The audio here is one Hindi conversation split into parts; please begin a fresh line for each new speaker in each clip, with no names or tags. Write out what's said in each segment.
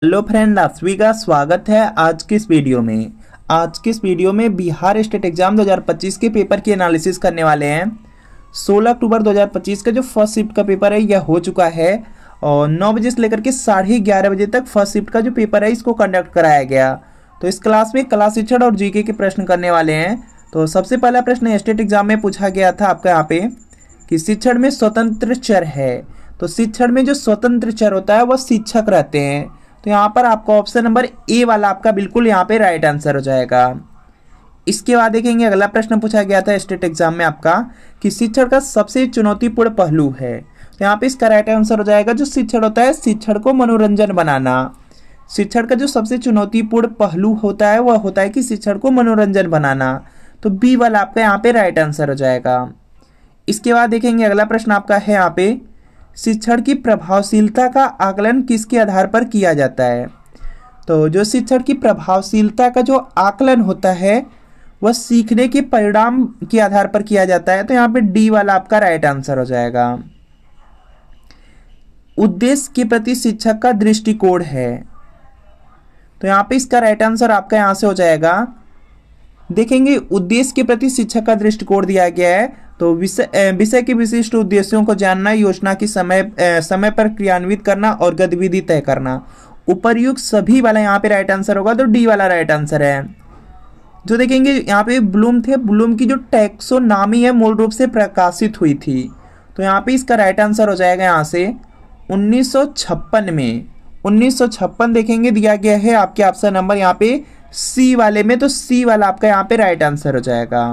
हेलो फ्रेंड, आप सभी का स्वागत है आज की इस वीडियो में। आज की इस वीडियो में बिहार स्टेट एग्जाम 2025 के पेपर की एनालिसिस करने वाले हैं। 16 अक्टूबर 2025 का जो फर्स्ट शिफ्ट का पेपर है यह हो चुका है और 9 बजे से लेकर के 11:30 बजे तक फर्स्ट शिफ्ट का जो पेपर है इसको कंडक्ट कराया गया। तो इस क्लास में कला शिक्षण और जीके के प्रश्न करने वाले हैं। तो सबसे पहला प्रश्न स्टेट एग्जाम में पूछा गया था आपका यहाँ पे कि शिक्षण में स्वतंत्र चर है। तो शिक्षण में जो स्वतंत्र चर होता है वह शिक्षक रहते हैं। तो यहाँ पर आपका ऑप्शन नंबर ए वाला आपका बिल्कुल यहाँ पे राइट आंसर हो जाएगा। इसके बाद देखेंगे अगला प्रश्न पूछा गया था स्टेट एग्जाम में आपका कि शिक्षण का सबसे चुनौतीपूर्ण पहलू है। तो यहाँ पे इसका राइट आंसर हो जाएगा जो शिक्षण होता है शिक्षण को मनोरंजन बनाना। शिक्षण का जो सबसे चुनौतीपूर्ण पहलू होता है वह होता है कि शिक्षण को मनोरंजन बनाना। तो बी वाला आपका यहाँ पे राइट आंसर हो जाएगा। इसके बाद देखेंगे अगला प्रश्न आपका है यहाँ पे शिक्षण की प्रभावशीलता का आकलन किसके आधार पर किया जाता है। तो जो शिक्षण की प्रभावशीलता का जो आकलन होता है वह सीखने के परिणाम के आधार पर किया जाता है। तो यहाँ पे डी वाला आपका राइट आंसर हो जाएगा। उद्देश्य के प्रति शिक्षक का दृष्टिकोण है। तो यहाँ पे इसका राइट आंसर आपका यहाँ से हो जाएगा। देखेंगे उद्देश्य के प्रति शिक्षक का दृष्टिकोण दिया गया है। तो विषय के विशिष्ट उद्देश्यों को जानना, योजना की समय पर क्रियान्वित करना और गतिविधि तय करना। उपर्युक्त सभी वाला यहाँ पे राइट आंसर होगा। तो डी वाला राइट आंसर है। जो देखेंगे यहाँ पे ब्लूम थे, ब्लूम की जो टैक्सोनॉमी है मूल रूप से प्रकाशित हुई थी। तो यहाँ पे इसका राइट आंसर हो जाएगा यहाँ से 1956 में। 1956 देखेंगे दिया गया है आपके ऑप्शन नंबर यहाँ पे सी वाले में। तो सी वाला आपका यहाँ पे राइट आंसर हो जाएगा।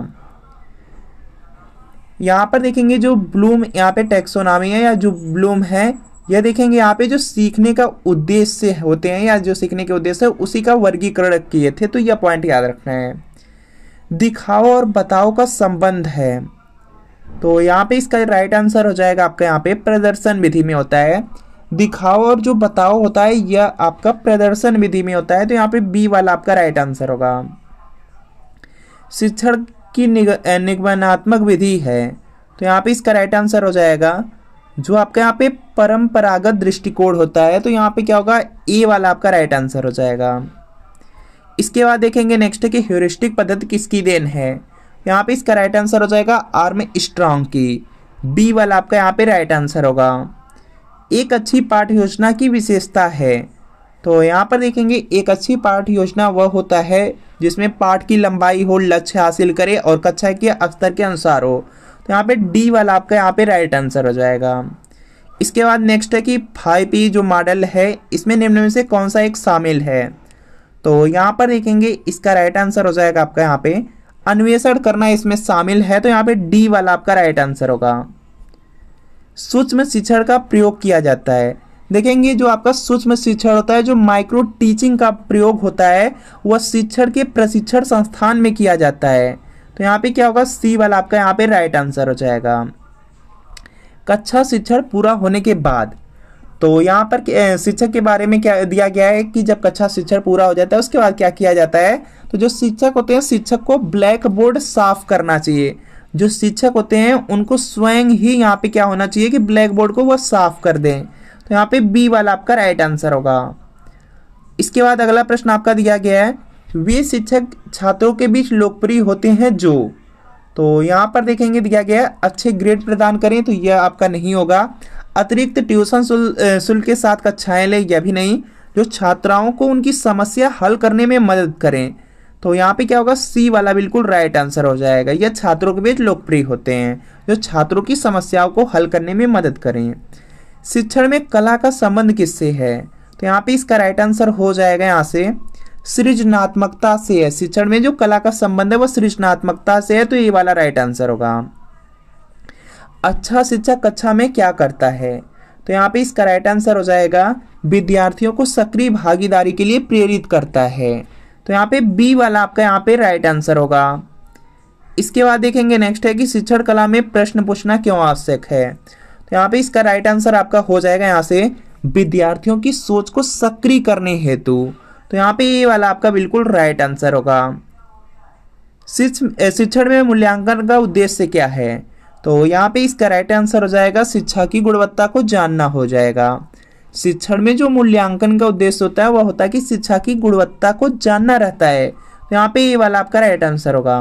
यहाँ पर देखेंगे जो ब्लूम यहाँ पे टैक्सोनॉमी है या जो ब्लूम है यह देखेंगे यहाँ पे जो सीखने का उद्देश्य होते हैं या जो सीखने के उद्देश्य है उसी का वर्गीकरण किए थे। तो यह पॉइंट याद रखना है। दिखाओ और बताओ का संबंध है। तो यहाँ पे इसका राइट आंसर हो जाएगा आपका यहाँ पे प्रदर्शन विधि में होता है। दिखाओ और जो बताओ होता है यह आपका प्रदर्शन विधि में होता है। तो यहाँ पे बी वाला आपका राइट आंसर होगा। शिक्षण की निगमनात्मक विधि है। तो यहाँ पे इसका राइट आंसर हो जाएगा जो आपका यहाँ पे परंपरागत दृष्टिकोण होता है। तो यहाँ पे क्या होगा, ए वाला आपका राइट आंसर हो जाएगा। इसके बाद देखेंगे नेक्स्ट है कि ह्यूरिस्टिक पद्धति किसकी देन है। यहाँ पे इसका राइट आंसर हो जाएगा आर्मस्ट्रांग की। बी वाला आपका यहाँ पे राइट आंसर होगा। एक अच्छी पाठ्य योजना की विशेषता है। तो यहाँ पर देखेंगे एक अच्छी पाठ्य योजना वह होता है जिसमें पाठ की लंबाई हो, लक्ष्य हासिल करे और कक्षा के स्तर के अनुसार हो। तो यहाँ पे डी वाला आपका यहाँ पे राइट आंसर हो जाएगा। इसके बाद नेक्स्ट है कि 5P जो मॉडल है इसमें निम्न में से कौन सा एक शामिल है। तो यहाँ पर देखेंगे इसका राइट आंसर हो जाएगा आपका यहाँ पे अन्वेषण करना इसमें शामिल है। तो यहाँ पे डी वाला आपका राइट आंसर होगा। सूक्ष्म शिक्षण का प्रयोग किया जाता है। देखेंगे जो आपका सूक्ष्म शिक्षण होता है, जो माइक्रो टीचिंग का प्रयोग होता है वह शिक्षण के प्रशिक्षण संस्थान में किया जाता है। तो यहाँ पे क्या होगा, सी वाला आपका यहाँ पे राइट आंसर हो जाएगा। कक्षा शिक्षण पूरा होने के बाद। तो यहाँ पर शिक्षक के बारे में क्या दिया गया है कि जब कक्षा शिक्षण पूरा हो जाता है उसके बाद क्या किया जाता है। तो जो शिक्षक होते हैं शिक्षक को ब्लैक बोर्ड साफ करना चाहिए। जो शिक्षक होते हैं उनको स्वयं ही यहाँ पे क्या होना चाहिए कि ब्लैक बोर्ड को वह साफ कर दें। तो यहाँ पे बी वाला आपका राइट आंसर होगा। इसके बाद अगला प्रश्न आपका दिया गया है वे शिक्षक छात्रों के बीच लोकप्रिय होते हैं जो। तो यहाँ पर देखेंगे दिया गया है अच्छे ग्रेड प्रदान करें। तो यह आपका नहीं होगा। अतिरिक्त ट्यूशन शुल्क के साथ कक्षाएं ले, यह भी नहीं। जो छात्राओं को उनकी समस्या हल करने में मदद करें। तो यहाँ पे क्या होगा, सी वाला बिल्कुल राइट आंसर हो जाएगा। यह छात्रों के बीच लोकप्रिय होते हैं जो छात्रों की समस्याओं को हल करने में मदद करें। शिक्षण में कला का संबंध किससे है। तो यहाँ पे इसका राइट आंसर हो जाएगा यहाँ से सृजनात्मकता से है। शिक्षण में जो कला का संबंध है वह सृजनात्मकता से है। तो ये वाला राइट आंसर होगा। अच्छा शिक्षक कक्षा में क्या करता है। तो यहाँ पे इसका राइट आंसर हो जाएगा विद्यार्थियों को सक्रिय भागीदारी के लिए प्रेरित करता है। तो यहाँ पे बी वाला आपका यहाँ पे राइट आंसर होगा। इसके बाद देखेंगे नेक्स्ट है कि शिक्षण कला में प्रश्न पूछना क्यों आवश्यक है। तो यहाँ पे इसका राइट आंसर आपका हो जाएगा यहाँ से विद्यार्थियों की सोच को सक्रिय करने हेतु। तो यहाँ पे ये वाला आपका बिल्कुल राइट आंसर होगा। शिक्षण में मूल्यांकन का उद्देश्य क्या है। तो यहाँ पे इसका राइट आंसर हो जाएगा शिक्षा की गुणवत्ता को जानना हो जाएगा। शिक्षण में जो मूल्यांकन का उद्देश्य होता है वह होता है कि शिक्षा की गुणवत्ता को जानना रहता है। तो यहाँ पे ये वाला आपका राइट आंसर होगा।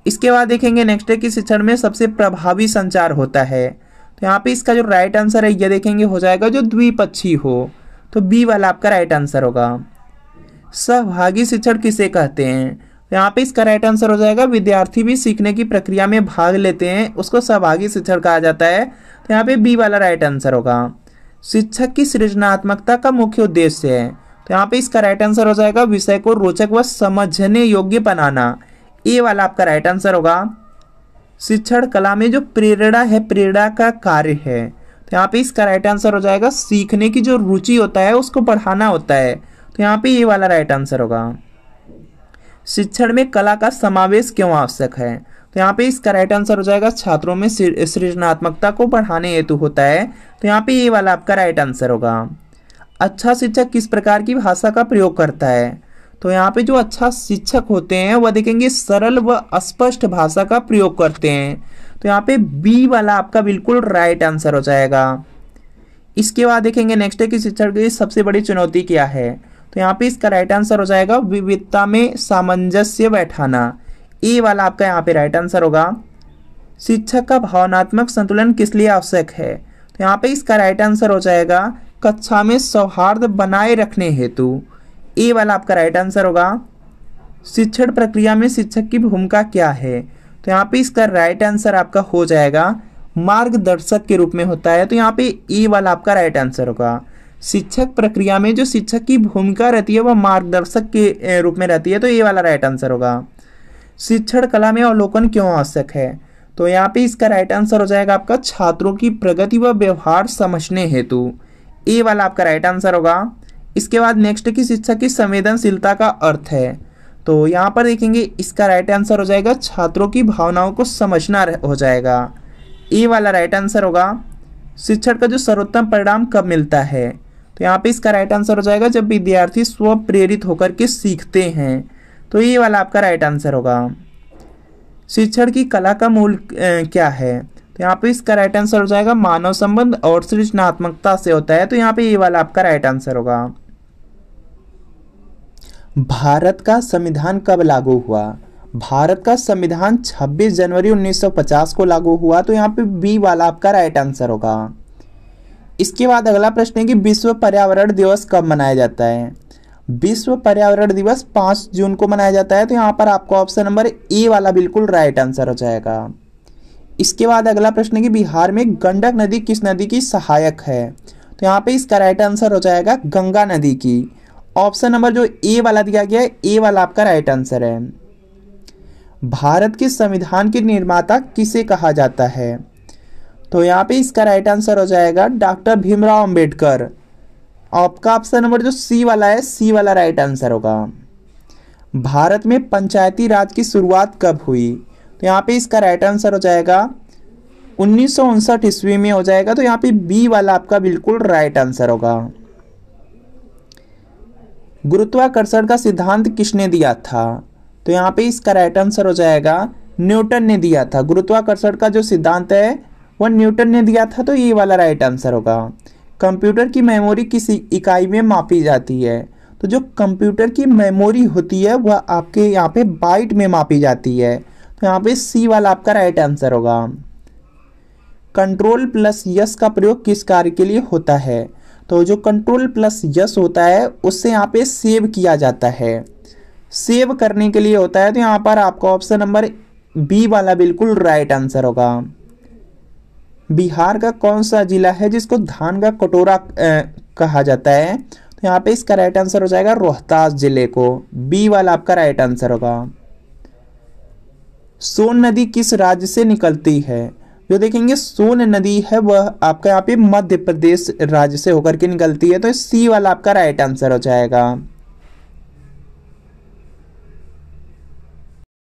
इसके बाद देखेंगे नेक्स्ट है कि शिक्षण में सबसे प्रभावी संचार होता है। तो यहाँ पे इसका जो राइट आंसर है ये देखेंगे हो जाएगा जो द्विपक्षीय हो। तो बी वाला आपका राइट आंसर होगा। सहभागी शिक्षण किसे कहते हैं? तो यहाँ पे इसका राइट आंसर हो जाएगा विद्यार्थी भी सीखने की प्रक्रिया में भाग लेते हैं उसको सहभागी शिक्षण कहा जाता है। तो यहाँ पे बी वाला राइट आंसर होगा। शिक्षक की सृजनात्मकता का मुख्य उद्देश्य है। तो यहाँ पे इसका राइट आंसर हो जाएगा विषय को रोचक व समझने योग्य बनाना। ए वाला आपका राइट आंसर होगा। शिक्षण कला में जो प्रेरणा है प्रेरणा का कार्य है। तो यहाँ पे इसका राइट आंसर हो जाएगा सीखने की जो रुचि होता है उसको बढ़ाना होता है। तो यहाँ पे ये वाला राइट आंसर होगा। शिक्षण में कला का समावेश क्यों आवश्यक है? तो यहाँ पे इसका राइट आंसर हो जाएगा छात्रों में सृजनात्मकता को बढ़ाने हेतु होता है। तो यहाँ पे ये वाला आपका राइट आंसर होगा। अच्छा शिक्षक किस प्रकार की भाषा का प्रयोग करता है? तो यहाँ पे जो अच्छा शिक्षक होते हैं वह देखेंगे सरल व स्पष्ट भाषा का प्रयोग करते हैं। तो यहाँ पे बी वाला आपका बिल्कुल राइट आंसर हो जाएगा। इसके बाद देखेंगे नेक्स्ट है कि शिक्षण की सबसे बड़ी चुनौती क्या है? तो यहाँ पे इसका राइट आंसर हो जाएगा विविधता में सामंजस्य बैठाना। ए वाला आपका यहाँ पे राइट आंसर होगा। शिक्षक का भावनात्मक संतुलन किस लिए आवश्यक है? तो यहाँ पे इसका राइट आंसर हो जाएगा कक्षा में सौहार्द बनाए रखने हेतु। ए वाला आपका राइट आंसर होगा। शिक्षण प्रक्रिया में शिक्षक की भूमिका क्या है? तो यहाँ पे इसका राइट आंसर आपका हो जाएगा मार्गदर्शक के रूप में होता है। तो यहाँ पे ए वाला आपका राइट आंसर होगा। शिक्षक प्रक्रिया में जो शिक्षक की भूमिका रहती है वह मार्गदर्शक के रूप में रहती है। तो ए वाला राइट आंसर होगा। शिक्षण कला में अवलोकन क्यों आवश्यक है? तो यहाँ पे इसका राइट आंसर हो जाएगा आपका छात्रों की प्रगति व व्यवहार समझने हेतु। ए वाला आपका राइट आंसर होगा। इसके बाद नेक्स्ट की शिक्षक की संवेदनशीलता का अर्थ है। तो यहाँ पर देखेंगे इसका राइट आंसर हो जाएगा छात्रों की भावनाओं को समझना हो जाएगा। ए वाला राइट आंसर होगा। शिक्षण का जो सर्वोत्तम परिणाम कब मिलता है? तो यहाँ पे इसका राइट आंसर हो जाएगा जब विद्यार्थी स्व प्रेरित होकर के सीखते हैं। तो ये वाला आपका राइट आंसर होगा। शिक्षण की कला का मूल क्या है? तो यहाँ पे इसका राइट आंसर हो जाएगा मानव संबंध और सृजनात्मकता से होता है। तो यहाँ पे ये वाला आपका राइट आंसर होगा। भारत का संविधान कब लागू हुआ? भारत का संविधान 26 जनवरी 1950 को लागू हुआ। तो यहाँ पे बी वाला आपका राइट आंसर होगा। इसके बाद अगला प्रश्न है कि विश्व पर्यावरण दिवस कब मनाया जाता है? विश्व पर्यावरण दिवस 5 जून को मनाया जाता है। तो यहाँ पर आपका ऑप्शन नंबर ए वाला बिल्कुल राइट आंसर हो जाएगा। इसके बाद अगला प्रश्न है कि बिहार में गंडक नदी किस नदी की सहायक है? तो यहाँ पे इसका राइट आंसर हो जाएगा गंगा नदी की। ऑप्शन नंबर जो ए वाला दिया गया है ए वाला आपका राइट आंसर है। भारत के संविधान के निर्माता किसे कहा जाता है? तो यहाँ पे इसका राइट आंसर हो जाएगा डॉक्टर भीमराव अंबेडकर। आपका ऑप्शन नंबर जो सी वाला है सी वाला राइट आंसर होगा। भारत में पंचायती राज की शुरुआत कब हुई? तो यहाँ पे इसका राइट आंसर हो जाएगा 1959 ईस्वी में हो जाएगा। तो यहाँ पे बी वाला आपका बिल्कुल राइट आंसर होगा। गुरुत्वाकर्षण का सिद्धांत किसने दिया था? तो यहाँ पे इसका राइट आंसर हो जाएगा न्यूटन ने दिया था। गुरुत्वाकर्षण का जो सिद्धांत है वह न्यूटन ने दिया था। तो ये वाला राइट आंसर होगा। कंप्यूटर की मेमोरी किस इकाई में मापी जाती है? तो जो कंप्यूटर की मेमोरी होती है वह आपके यहाँ पे बाइट में मापी जाती है। तो यहाँ पे सी वाला आपका राइट आंसर होगा। कंट्रोल प्लस यस का प्रयोग किस कार्य के लिए होता है? तो जो कंट्रोल प्लस यस होता है उससे यहाँ पे सेव किया जाता है, सेव करने के लिए होता है। तो यहाँ पर आपका ऑप्शन नंबर बी वाला बिल्कुल राइट आंसर होगा। बिहार का कौन सा जिला है जिसको धान का कटोरा कहा जाता है? तो यहाँ पे इसका राइट आंसर हो जाएगा रोहतास जिले को। बी वाला आपका राइट आंसर होगा। सोन नदी किस राज्य से निकलती है? जो देखेंगे सोन नदी है वह आपका यहाँ पे मध्य प्रदेश राज्य से होकर के निकलती है। तो सी वाला आपका राइट आंसर हो जाएगा।